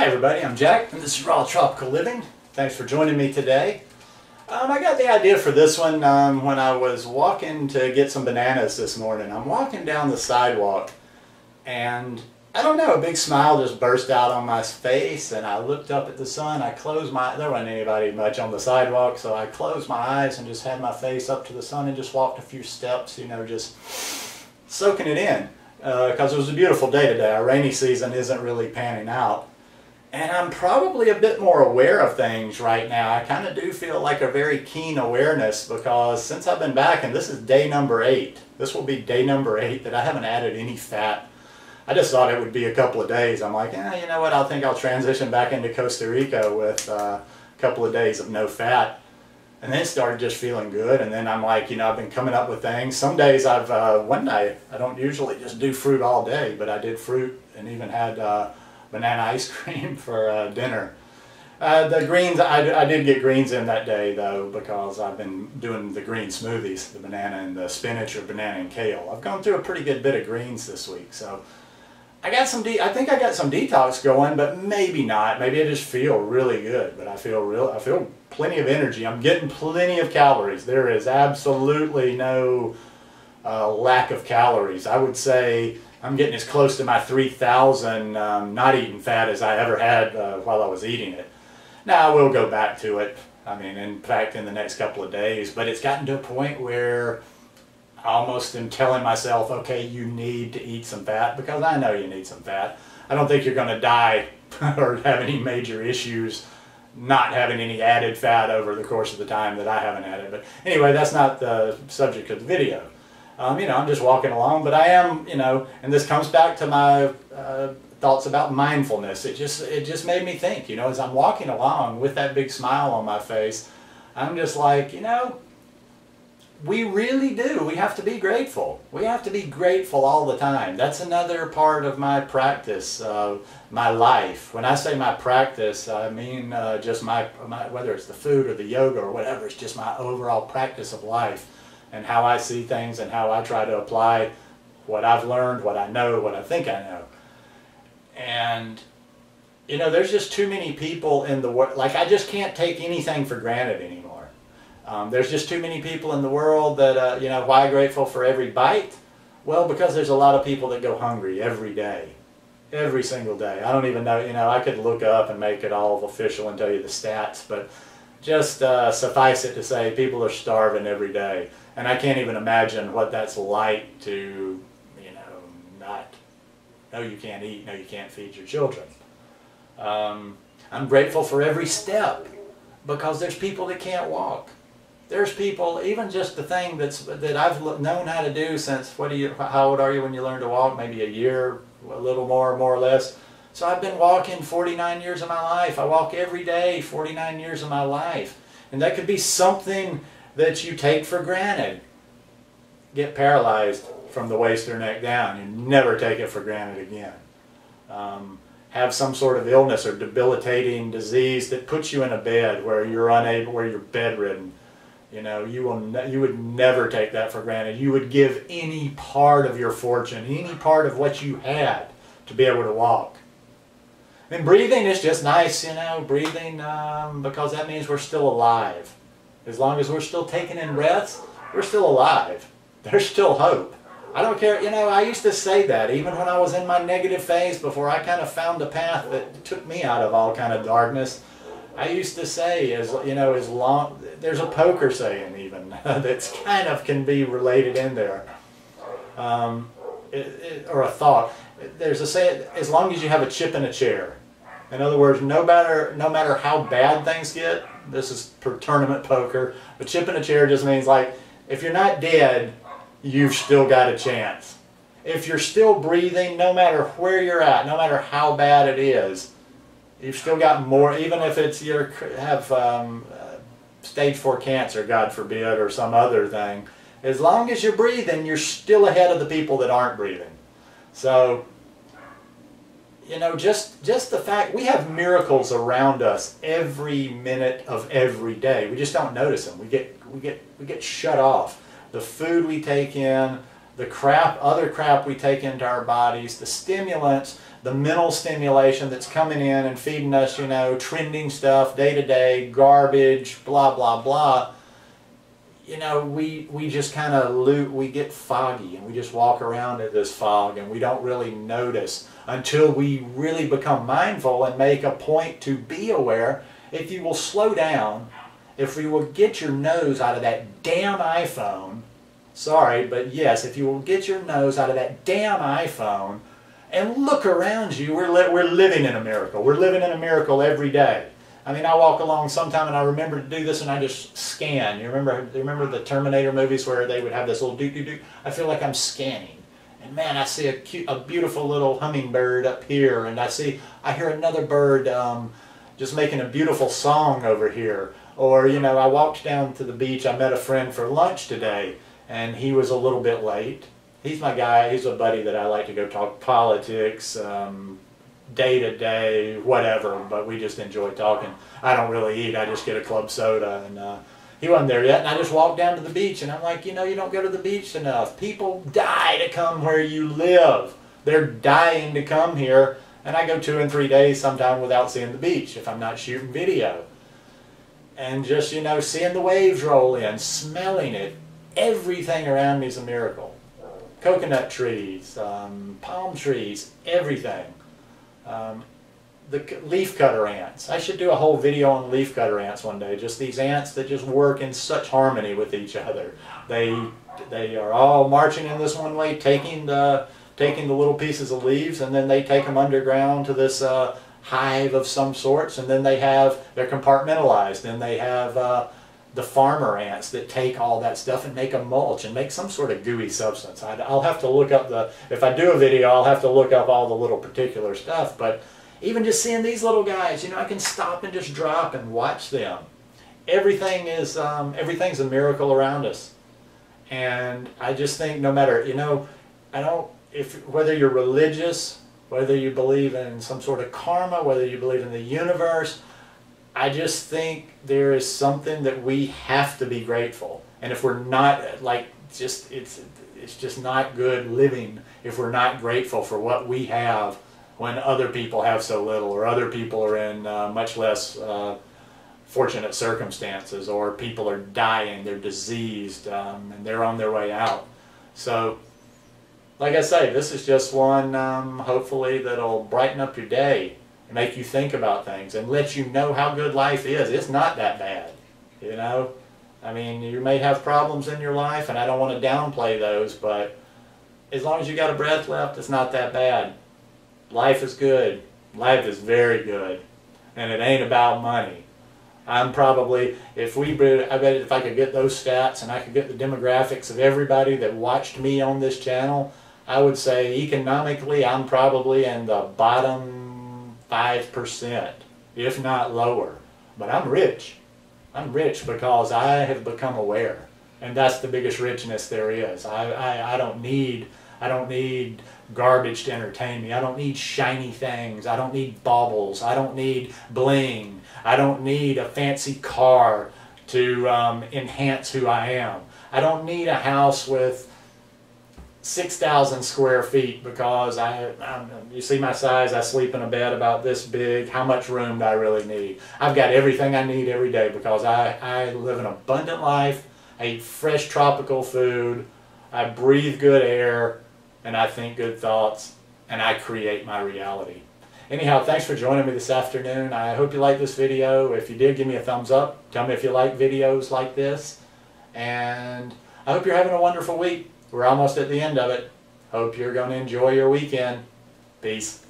Hi everybody, I'm Jack and this is Raw Tropical Living. Thanks for joining me today. I got the idea for this one when I was walking to get some bananas this morning. I'm walking down the sidewalk and I don't know, a big smile just burst out on my face and I looked up at the sun. There wasn't anybody much on the sidewalk, so I closed my eyes and just had my face up to the sun and just walked a few steps, you know, just soaking it in. Because it was a beautiful day today. Our rainy season isn't really panning out. And I'm probably a bit more aware of things right now. I kind of do feel like a very keen awareness because since I've been back, and this is day number 8, this will be day number 8 that I haven't added any fat. I just thought it would be a couple of days. I'm like, you know what, I think I'll transition back into Costa Rica with a couple of days of no fat. And then it started just feeling good, and then I'm like, you know, I've been coming up with things. Some days one day, I don't usually just do fruit all day, but I did fruit and even had banana ice cream for dinner. The greens, I did get greens in that day though, because I've been doing the green smoothies, the banana and the spinach or banana and kale. I've gone through a pretty good bit of greens this week, so I think I got some detox going, but maybe not. Maybe I just feel really good, but I feel plenty of energy. I'm getting plenty of calories. There is absolutely no lack of calories. I would say I'm getting as close to my 3,000 not eating fat as I ever had while I was eating it. Now I will go back to it. I mean, in fact, in the next couple of days, but it's gotten to a point where I almost am telling myself, okay, you need to eat some fat because I know you need some fat. I don't think you're going to die or have any major issues not having any added fat over the course of the time that I haven't added. But anyway, that's not the subject of the video. You know, I'm just walking along, but I am, you know, and this comes back to my thoughts about mindfulness. It just made me think, you know, as I'm walking along with that big smile on my face, I'm just like, you know, we really do. We have to be grateful. We have to be grateful all the time. That's another part of my practice, my life. When I say my practice, I mean just my whether it's the food or the yoga or whatever, it's just my overall practice of life and how I see things and how I try to apply what I've learned, what I know, what I think I know. And, you know, there's just too many people in the world. Like, I just can't take anything for granted anymore. There's just too many people in the world that, you know, why grateful for every bite? Well, because there's a lot of people that go hungry every day, every single day. I don't even know, you know, I could look up and make it all official and tell you the stats, but just suffice it to say people are starving every day. And I can't even imagine what that's like to, you know, no, you can't eat, no, you can't feed your children. I'm grateful for every step because there's people that can't walk. There's people, even just the thing that I've known how to do since, how old are you when you learn to walk? Maybe a year, a little more or less. So I've been walking 49 years of my life. I walk every day 49 years of my life. And that could be something that you take for granted. Get paralyzed from the waist or neck down. You never take it for granted again. Have some sort of illness or debilitating disease that puts you in a bed where you're bedridden. You know, you would never take that for granted. You would give any part of your fortune, any part of what you had to be able to walk. And breathing is just nice, you know, breathing because that means we're still alive. As long as we're still taking in breaths, we're still alive. There's still hope. I don't care, you know, I used to say that even when I was in my negative phase before I kind of found a path that took me out of all kind of darkness. I used to say, you know, there's a poker saying even that's kind of can be related in there, or a thought. There's a saying, as long as you have a chip in a chair. In other words, no matter how bad things get, this is for tournament poker, a chip in a chair just means like, if you're not dead, you've still got a chance. If you're still breathing, no matter where you're at, no matter how bad it is, you've still got more, even if it's you have stage 4 cancer, God forbid, or some other thing. As long as you're breathing, you're still ahead of the people that aren't breathing. So, you know, just the fact we have miracles around us every minute of every day. We just don't notice them. We get shut off. The food we take in, the crap, other crap we take into our bodies, the stimulants, the mental stimulation that's coming in and feeding us, you know, trending stuff, day to day, garbage, blah, blah, blah. You know, we just kind of we get foggy and we just walk around in this fog and we don't really notice until we really become mindful and make a point to be aware. If you will slow down, if you will get your nose out of that damn iPhone, sorry, but yes, if you will get your nose out of that damn iPhone and look around you, we're living in a miracle. We're living in a miracle every day. I mean, I walk along sometime and I remember to do this and I just scan. You remember the Terminator movies where they would have this little doo-doo-doo? I feel like I'm scanning. And man, I see a beautiful little hummingbird up here, and I hear another bird just making a beautiful song over here. Or, you know, I walked down to the beach, I met a friend for lunch today, and he was a little bit late. He's my guy, he's a buddy that I like to go talk politics, day to day, whatever, but we just enjoy talking. I don't really eat, I just get a club soda, and he wasn't there yet, and I just walked down to the beach, and I'm like, you know, you don't go to the beach enough. People die to come where you live. They're dying to come here, and I go 2 and 3 days sometime without seeing the beach if I'm not shooting video. And just, you know, seeing the waves roll in, smelling it, everything around me is a miracle. Coconut trees, palm trees, everything. The leafcutter ants. I should do a whole video on leafcutter ants one day. Just these ants that just work in such harmony with each other. They are all marching in this one way, taking the little pieces of leaves, and then they take them underground to this hive of some sorts, and then they're compartmentalized. Then they have the farmer ants that take all that stuff and make a mulch and make some sort of gooey substance. I'll have to look up if I do a video, I'll have to look up all the little particular stuff, but even just seeing these little guys, you know, I can stop and just drop and watch them. Everything's a miracle around us. And I just think no matter, you know, whether you're religious, whether you believe in some sort of karma, whether you believe in the universe, I just think there is something that we have to be grateful. And if we're not, like, it's just not good living if we're not grateful for what we have when other people have so little, or other people are in much less fortunate circumstances, or people are dying, they're diseased, and they're on their way out. So, like I say, this is just one, hopefully, that'll brighten up your day and make you think about things and let you know how good life is. It's not that bad, you know? I mean, you may have problems in your life, and I don't want to downplay those, but as long as you got a breath left, it's not that bad. Life is good. Life is very good. And it ain't about money. I'm probably, I bet if I could get those stats and I could get the demographics of everybody that watched me on this channel, I would say economically I'm probably in the bottom 5%, if not lower. But I'm rich. I'm rich because I have become aware. And that's the biggest richness there is. I don't need garbage to entertain me. I don't need shiny things. I don't need baubles. I don't need bling. I don't need a fancy car to enhance who I am. I don't need a house with 6,000 square feet because you see my size, I sleep in a bed about this big. How much room do I really need? I've got everything I need every day because I live an abundant life. I eat fresh tropical food. I breathe good air. And I think good thoughts, and I create my reality. Anyhow, thanks for joining me this afternoon. I hope you liked this video. If you did, give me a thumbs up. Tell me if you like videos like this. And I hope you're having a wonderful week. We're almost at the end of it. Hope you're going to enjoy your weekend. Peace.